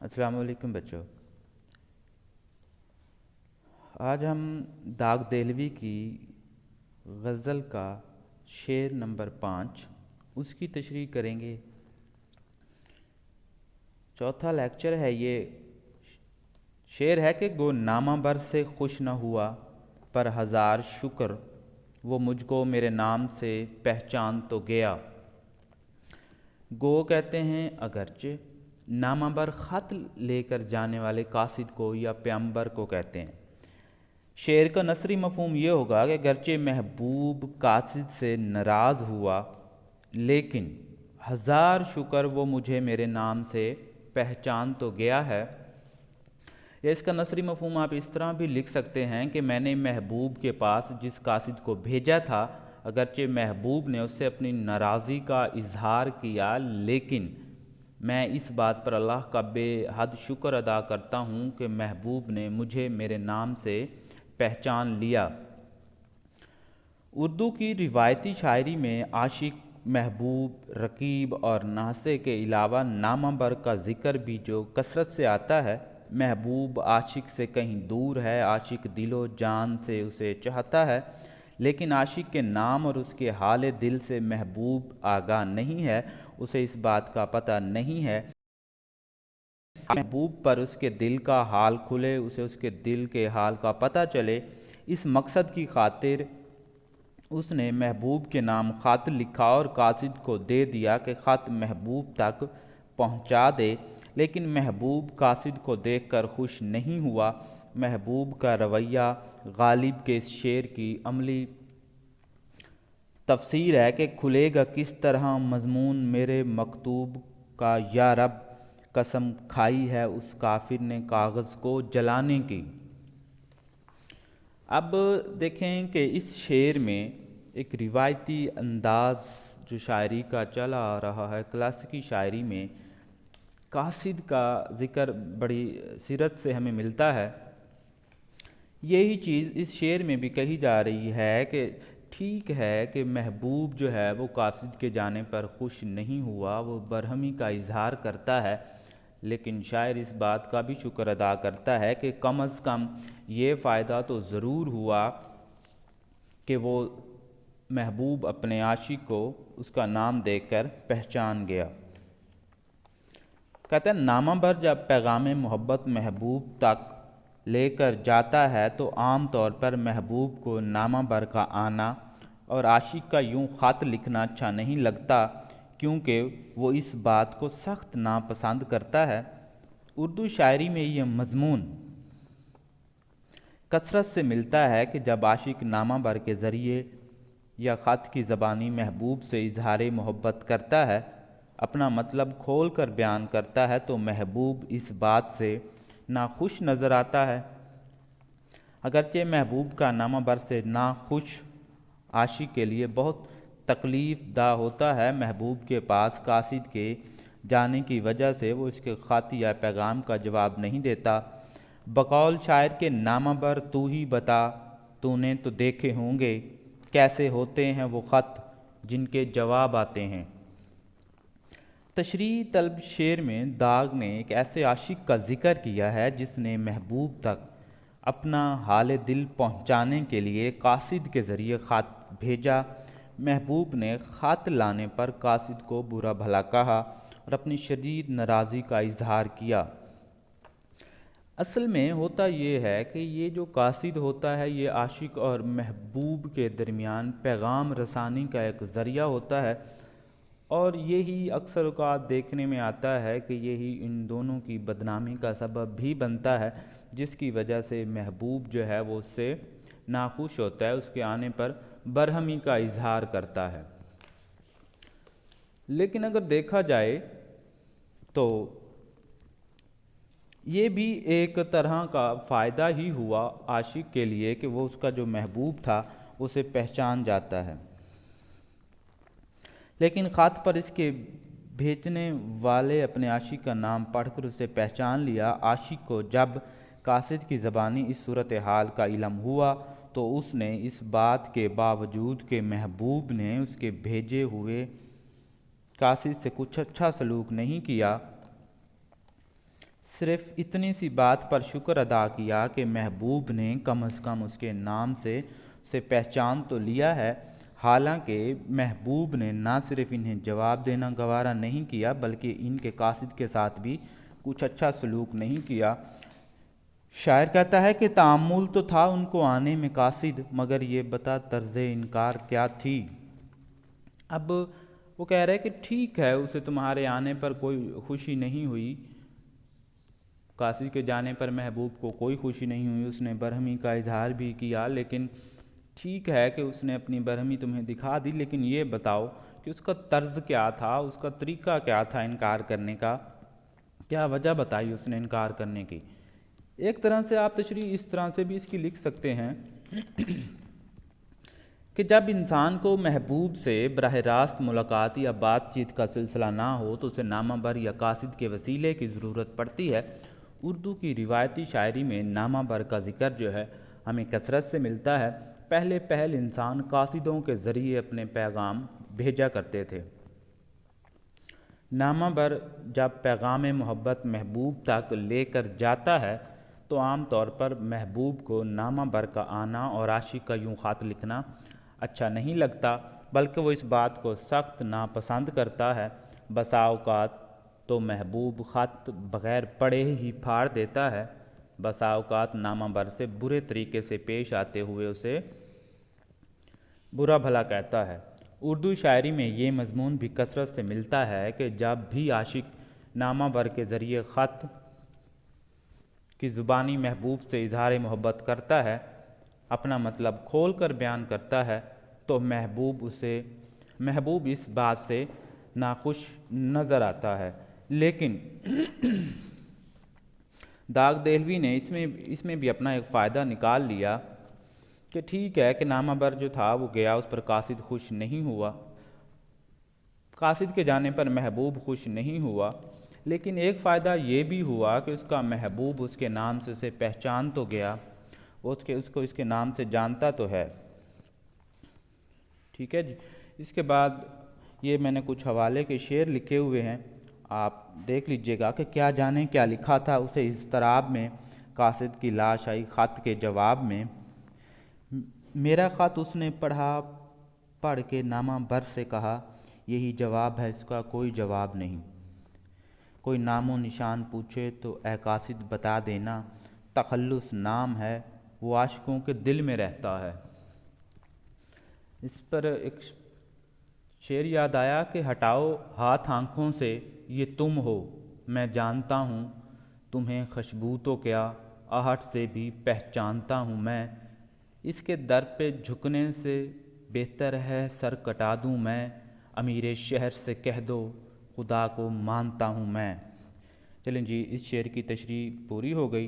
السلام علیکم بچوں. آج ہم داغ دہلوی کی غزل کا شعر نمبر 5 اس کی تشریح کریں گے. چوتھا لیکچر ہے. یہ شعر ہے کہ گو نامہ بر سے خوش نہ ہوا پر ہزار شکر وہ مجھ کو میرے نام سے پہچان تو گیا. گو کہتے ہیں اگرچہ نامہ بر خط لے کر جانے والے قاصد کو یا پیغمبر کو کہتے ہیں. شعر کا نثری مفہوم یہ ہوگا کہ اگرچہ محبوب قاصد سے ناراض ہوا لیکن ہزار شکر وہ مجھے میرے نام سے پہچان تو گیا ہے. یا اس کا نثری مفہوم آپ اس طرح بھی لکھ سکتے ہیں کہ میں نے محبوب کے پاس جس قاصد کو بھیجا تھا اگرچہ محبوب نے اس سے اپنی ناراضی کا اظہار کیا لیکن میں اس بات پر اللہ کا بے حد شکر ادا کرتا ہوں کہ محبوب نے مجھے میرے نام سے پہچان لیا. اردو کی روایتی شاعری میں عاشق، محبوب، رقیب اور ناصح کے علاوہ نامہ بر کا ذکر بھی جو کثرت سے آتا ہے. محبوب عاشق سے کہیں دور ہے، عاشق دل و جان سے اسے چاہتا ہے لیکن عاشق کے نام اور اس کے حال دل سے محبوب آگاہ نہیں ہے، اسے اس بات کا پتہ نہیں ہے. محبوب پر اس کے دل کا حال کھلے، اسے اس کے دل کے حال کا پتہ چلے. اس مقصد کی خاطر اس نے محبوب کے نام خط لکھا اور قاصد کو دے دیا کہ خط محبوب تک پہنچا دے. لیکن محبوب قاصد کو دیکھ کر خوش نہیں ہوا. محبوب کا رویہ غالب کے اس شعر کی عملی تفسیر ہے کہ کھلے گا کس طرح مضمون میرے مکتوب کا یا رب، قسم کھائی ہے اس کافر نے کاغذ کو جلانے کی. اب دیکھیں کہ اس شعر میں ایک روایتی انداز جو شاعری کا چلا آ رہا ہے، کلاسیکی شاعری میں قاصد کا ذکر بڑی سیرت سے ہمیں ملتا ہے. یہی چیز اس شعر میں بھی کہی جا رہی ہے کہ ٹھیک ہے کہ محبوب جو ہے وہ قاصد کے جانے پر خوش نہیں ہوا، وہ برہمی کا اظہار کرتا ہے لیکن شاعر اس بات کا بھی شکر ادا کرتا ہے کہ کم از کم یہ فائدہ تو ضرور ہوا کہ وہ محبوب اپنے عاشق کو اس کا نام دے کر پہچان گیا. کہتے ہیں نامہ بر جب پیغام محبت محبوب تک لے کر جاتا ہے تو عام طور پر محبوب کو نامہ بر کا آنا اور عاشق کا یوں خط لکھنا اچھا نہیں لگتا کیونکہ وہ اس بات کو سخت ناپسند کرتا ہے. اردو شاعری میں یہ مضمون کثرت سے ملتا ہے کہ جب عاشق نامہ بر کے ذریعے یا خط کی زبانی محبوب سے اظہار محبت کرتا ہے، اپنا مطلب کھول کر بیان کرتا ہے تو محبوب اس بات سے ناخوش نظر آتا ہے. اگرچہ محبوب کا نامہ بر سے ناخوش عاشق کے لیے بہت تکلیف دہ ہوتا ہے. محبوب کے پاس قاصد کے جانے کی وجہ سے وہ اس کے خط یا پیغام کا جواب نہیں دیتا. بقول شاعر کے نامہ بر تو ہی بتا، تو نے تو دیکھے ہوں گے کیسے ہوتے ہیں وہ خط جن کے جواب آتے ہیں. تشریح طلب شعر میں داغ نے ایک ایسے عاشق کا ذکر کیا ہے جس نے محبوب تک اپنا حال دل پہنچانے کے لیے قاصد کے ذریعے خط بھیجا. محبوب نے خط لانے پر قاصد کو برا بھلا کہا اور اپنی شدید ناراضی کا اظہار کیا. اصل میں ہوتا یہ ہے کہ یہ جو قاصد ہوتا ہے یہ عاشق اور محبوب کے درمیان پیغام رسانی کا ایک ذریعہ ہوتا ہے اور یہی اکثر اوقات دیکھنے میں آتا ہے کہ یہی ان دونوں کی بدنامی کا سبب بھی بنتا ہے جس کی وجہ سے محبوب جو ہے وہ اس سے ناخوش ہوتا ہے، اس کے آنے پر برہمی کا اظہار کرتا ہے. لیکن اگر دیکھا جائے تو یہ بھی ایک طرح کا فائدہ ہی ہوا عاشق کے لیے کہ وہ اس کا جو محبوب تھا اسے پہچان جاتا ہے. لیکن خط پر اس کے بھیجنے والے اپنے عاشق کا نام پڑھ کر اسے پہچان لیا. عاشق کو جب قاصد کی زبانی اس صورتحال کا علم ہوا تو اس نے اس بات کے باوجود کہ محبوب نے اس کے بھیجے ہوئے قاصد سے کچھ اچھا سلوک نہیں کیا، صرف اتنی سی بات پر شکر ادا کیا کہ محبوب نے کم از کم اس کے نام سے اسے پہچان تو لیا ہے۔ حالانکہ محبوب نے نہ صرف انہیں جواب دینا گوارا نہیں کیا بلکہ ان کے قاصد کے ساتھ بھی کچھ اچھا سلوک نہیں کیا۔ شاعر کہتا ہے کہ تعامل تو تھا ان کو آنے میں قاصد، مگر یہ بتا طرز انکار کیا تھی۔ اب وہ کہہ رہے کہ ٹھیک ہے، اسے تمہارے آنے پر کوئی خوشی نہیں ہوئی، قاصد کے جانے پر محبوب کو کوئی خوشی نہیں ہوئی، اس نے برہمی کا اظہار بھی کیا، لیکن ٹھیک ہے کہ اس نے اپنی برہمی تمہیں دکھا دی، لیکن یہ بتاؤ کہ اس کا طرز کیا تھا، اس کا طریقہ کیا تھا انکار کرنے کا، کیا وجہ بتائی اس نے انکار کرنے کی۔ ایک طرح سے آپ تشریح اس طرح سے بھی اس کی لکھ سکتے ہیں کہ جب انسان کو محبوب سے براہ راست ملاقات یا بات چیت کا سلسلہ نہ ہو تو اسے نامہ بر یا قاصد کے وسیلے کی ضرورت پڑتی ہے۔ اردو کی روایتی شاعری میں نامہ بر کا ذکر جو ہے ہمیں کثرت سے ملتا ہے۔ پہلے پہل انسان قاصدوں کے ذریعے اپنے پیغام بھیجا کرتے تھے۔ نامہ بر جب پیغام محبت محبوب تک لے کر جاتا ہے تو عام طور پر محبوب کو نامہ بر کا آنا اور عاشق کا یوں خط لکھنا اچھا نہیں لگتا، بلکہ وہ اس بات کو سخت ناپسند کرتا ہے۔ بسا اوقات تو محبوب خط بغیر پڑھے ہی پھاڑ دیتا ہے، بسا اوقات نامہ بر سے برے طریقے سے پیش آتے ہوئے اسے برا بھلا کہتا ہے۔ اردو شاعری میں یہ مضمون بھی کثرت سے ملتا ہے کہ جب بھی عاشق نامہ بر کے ذریعے خط کی زبانی محبوب سے اظہار محبت کرتا ہے، اپنا مطلب کھول کر بیان کرتا ہے، تو محبوب اس بات سے ناخوش نظر آتا ہے۔ لیکن داغ دہلوی نے اس میں بھی اپنا ایک فائدہ نکال لیا کہ ٹھیک ہے کہ نامہ بر جو تھا وہ گیا، اس پر قاصد خوش نہیں ہوا، قاصد کے جانے پر محبوب خوش نہیں ہوا، لیکن ایک فائدہ یہ بھی ہوا کہ اس کا محبوب اس کے نام سے اسے پہچان تو گیا، اس کو اس کے نام سے جانتا تو ہے۔ ٹھیک ہے جی۔ اس کے بعد یہ میں نے کچھ حوالے کے شعر لکھے ہوئے ہیں، آپ دیکھ لیجئے گا کہ کیا جانے کیا لکھا تھا اسے اضطراب میں۔ قاصد کی لاش آئی خط کے جواب میں، میرا خط اس نے پڑھا، پڑھ کے نامہ بر سے کہا، یہی جواب ہے، اس کا کوئی جواب نہیں۔ کوئی نام و نشان پوچھے تو اے قاصد بتا دینا، تخلص نام ہے وہ عاشقوں کے دل میں رہتا ہے۔ اس پر ایک شعر یاد آیا کہ ہٹاؤ ہاتھ آنکھوں سے، یہ تم ہو، میں جانتا ہوں تمہیں، خوشبو تو کیا آہٹ سے بھی پہچانتا ہوں میں، اس کے در پہ جھکنے سے بہتر ہے سر کٹا دوں میں، امیر شہر سے کہہ دو خدا کو مانتا ہوں میں۔ چلیں جی، اس شعر کی تشریح پوری ہو گئی۔